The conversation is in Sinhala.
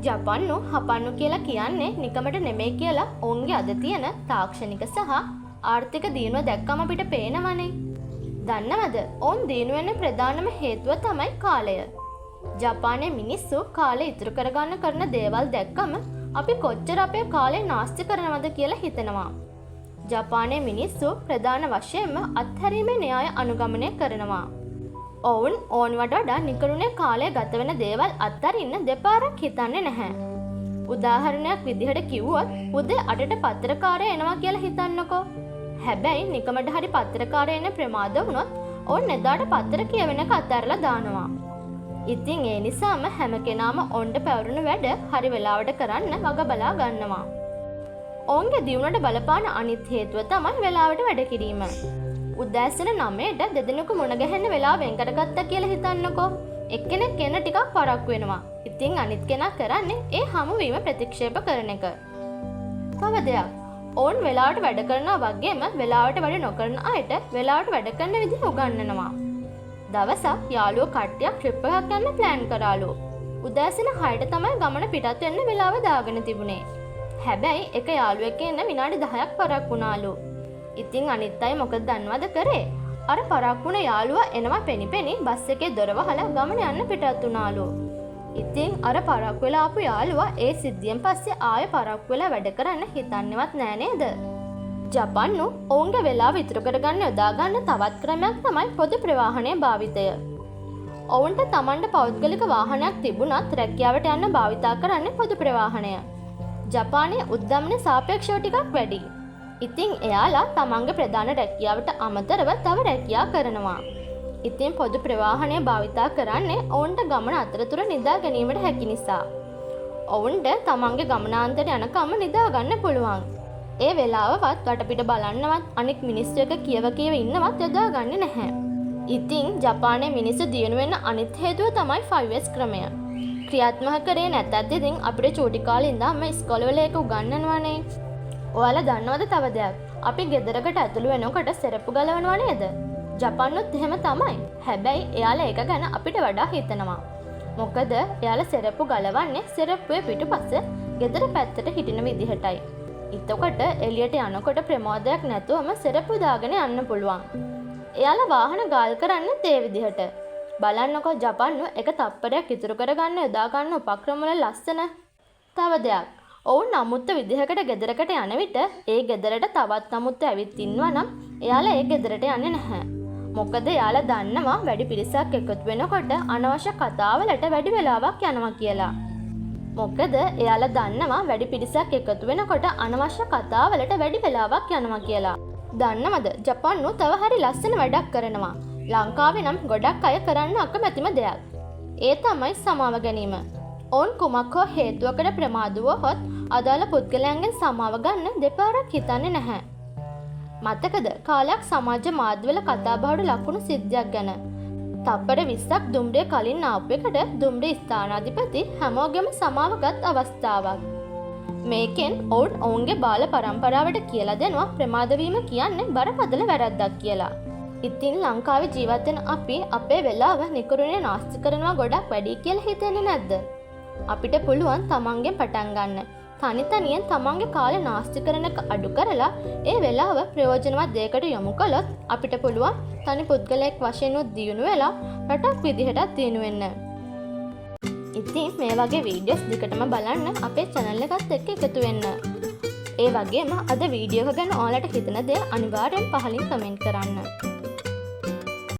ජපන්නු හපන්නු කියලා කියන්නේ නිකමට නෙමෙයි කියලා ඔවුන්ගේ අද තියෙන තාක්ෂණික සහ ආර්ථික දියුණුව දැක්කම අපිට පේනවනේ. දන්නවද? ඔවුන් දියුණු වෙන්න ප්‍රධානම හේතුව තමයි කාලය. ජපානයේ මිනිස්සු කාලය ඉතුරු කරගන්න කරන දේවල් දැක්කම අපි කොච්චර අපේ කාලය නාස්ති කරනවද කියලා හිතනවා. ජපානයේ මිනිස්සු ප්‍රධාන වශයෙන්ම අත්හැරීමේ න්‍යාය අනුගමනය කරනවා. ඔවුන් ඕනවට වඩා නිකරුණේ කාලය ගත වෙන දේවල් අත්හරින්න දෙපාරක් හිතන්නේ නැහැ. උදාහරණයක් විදිහට කිව්වොත් උදේ 8ට පත්‍රකාරය එනවා කියලා හිතන්නකෝ. හැබැයි නිකමට හරි පත්‍රකාරය එන ප්‍රමාද වුණොත් ඔවුන් එදාට පත්‍ර කියවෙන එක අත්හැරලා දානවා. ඉතින් ඒ නිසාම හැම කෙනාම ඔවුන්ට පැවරුණු වැඩ හරි වෙලාවට කරන්න වග බලා ගන්නවා. ඔවුන්ගේ දියුණුවට බලපාන අනිත් හේතුව තමයි වෙලාවට වැඩ කිරීම. උදෑසන 9ට දෙදෙනෙකු මුණ ගැහෙන්න වෙලාව වෙන් කරගත්තා කියලා හිතන්නකෝ. එක්කෙනෙක් එන්න ටිකක් පරක්කු වෙනවා. ඉතින් අනිත් කෙනා කරන්නේ ඒ හමුවීම ප්‍රතික්ෂේප කරන එක. තව දෙයක්. ඔවුන් වෙලාවට වැඩ කරනවා වගේම වෙලාවට වැඩ නොකරන අයට වෙලාවට වැඩ කරන විදිහ උගන්වනවා. දවසක් යාළුවෝ කට්ටියක් ට්‍රිප් එකක් යන්න ප්ලෑන් කරාලු. උදෑසන 6ට තමයි ගමන පිටත් වෙන්න වෙලාව දාගෙන තිබුණේ. හැබැයි එක යාළුවෙක් එන්න විනාඩි 10ක් පරක්කු වුණාලු. ඉතින් අනිත් අය මොකද දන්නවද කරේ? අර පරක්කුණ යාළුවා එනවා පෙනිපෙනි බස් එකේ දොර වහලා ගමන යන්න පිටත් වුණාලු. ඉතින් අර පරක්කු වෙලා ආපු යාළුවා ඒ සිද්ධියෙන් පස්සේ ආයෙ පරක්කු වෙලා වැඩ කරන්න හිතන්නේවත් නෑ නේද? ජපන්නු ඔවුන්ගේ වෙලාව ඉතුරු කරගන්න යොදා ගන්න තවත් ක්‍රමයක් තමයි පොදු ප්‍රවාහනයේ භාවිතය. ඔවුන්ට Tamanට පෞද්ගලික වාහනයක් තිබුණත් රැකියාවට යන්න භාවිතා කරන්නේ පොදු ප්‍රවාහනය. ජපානයේ උද්දමනය සාපේක්ෂව ටිකක් වැඩි. ඉතින් එයාලා තමන්ගේ ප්‍රධාන රැකියාවට අමතරව තව රැකියා කරනවා. ඉතින් පොදු ප්‍රවාහනය භාවිතා කරන්නේ ඔවුන්ට ගමන අතරතුර නිදා ගැනීමට හැකි නිසා. ඔවුන්ට තමන්ගේ ගමනාන්තයට යනකම් නිදා ගන්න පුළුවන්. ඒ වෙලාවවත් වටපිට බලන්නවත් අනෙක් මිනිස්සු එක කියව ඉන්නවත් යොදා ගන්නේ නැහැ. ඉතින් ජපානයේ මිනිස්සු දියුණු වෙන අනිත් හේතුව තමයි 5S ක්‍රමය. ක්‍රියාත්මක කරේ නැත්නම් ඉතින් අපිට චූටි කාලේ ඉඳන්ම ඉස්කෝලවල ඒක උගන්වනවානේ. ඔයාලා දන්නවද තව දෙයක්? අපි ගෙදරකට ඇතුළු වෙනකොට සෙරප්පු ගලවනවා නේද? ජපාන්නොත් එහෙම තමයි. හැබැයි එයාලා ඒක ගැන අපිට වඩා හිතනවා. මොකද එයාලා සෙරප්පු ගලවන්නේ සෙරප්පුවේ පිටුපස ගෙදර පැත්තට හිටින විදිහටයි. එතකොට එළියට යනකොට ප්‍රමාදයක් නැතුවම සෙරප්පු දාගෙන යන්න පුළුවන්. එයාලා වාහන ගාල් කරන්නේ ඒ විදිහට. බලන්නකෝ ජපාන්නු එක තප්පරයක් ඉතුරු කරගන්න යොදා ගන්න උපක්‍රම වල ලස්සන. තව දෙයක්. ඔවුන් අමුත්ත විදිහකට ගෙදරකට යන විට ඒ ගෙදරට තවත් අමුත්ත ඇවිත් ඉන්නවා නම් එයාලා ඒ ගෙදරට යන්නේ නැහැ. මොකද එයාලා දන්නවා වැඩි පිරිසක් එකතු වෙනකොට අනවශ්‍ය කතාවලට වැඩි වෙලාවක් යනවා කියලා. මොකද එයාලා දන්නවා වැඩි පිරිසක් එකතු වෙනකොට අනවශ්‍ය කතාවලට වැඩි වෙලාවක් යනවා කියලා. දන්නවද ජපාන්නු තව හරි ලස්සන වැඩක් කරනවා. ලංකාවේ නම් ගොඩක් අය කරන්න අකමැතිම දෙයක්. ඒ තමයි සමාව ගැනීම. ඔවුන් කුමක් හෝ හේතුවකට ප්‍රමාද වුවහොත් අදාළ පුද්ගලයන්ගෙන් සමාව ගන්න දෙපාරක් හිතන්නේ නැහැ. මතකද කාලයක් සමාජ මාධ්‍යවල කතාබහට ලකුණු සිද්ධියක් ගැන? තප්පර 20ක් දුම්රිය කලින් ආපු එකට දුම්රිය ස්ථානාධිපති හැමෝගෙම සමාවගත් අවස්ථාවක්. මේකෙන් ඔවුන් ඔවුන්ගේ බාල පරම්පරාවට කියලා දෙනවා ප්‍රමාද වීම කියන්නේ බරපතල වැරද්දක් කියලා. ඉතින් ලංකාවේ ජීවත් වෙන අපි අපේ වෙලාව නිකරුණේ නාස්ති කරනවා ගොඩක් වැඩි කියලා හිතෙන්නේ නැද්ද? අපිට පුළුවන් තමන්ගෙන් පටන් ගන්න. තනියෙන් තමන්ගේ කාලය නාස්ති කරන එක අඩු කරලා ඒ වෙලාව ප්‍රයෝජනවත් දෙයකට යොමු කළොත් අපිට පුළුවන් තනි පුද්ගලයෙක් වශයෙන් දියුණු වෙලා රටක් විදිහටත් දියුණු වෙන්න. ඉතින් මේ වගේ වීඩියෝස් දිගටම බලන්න අපේ channel එකත් එක්ක එකතු වෙන්න. ඒ වගේම අද වීඩියෝ එක ගැන ඔයාලට හිතන දේ අනිවාර්යෙන් පහලින් කමෙන්ට් කරන්න.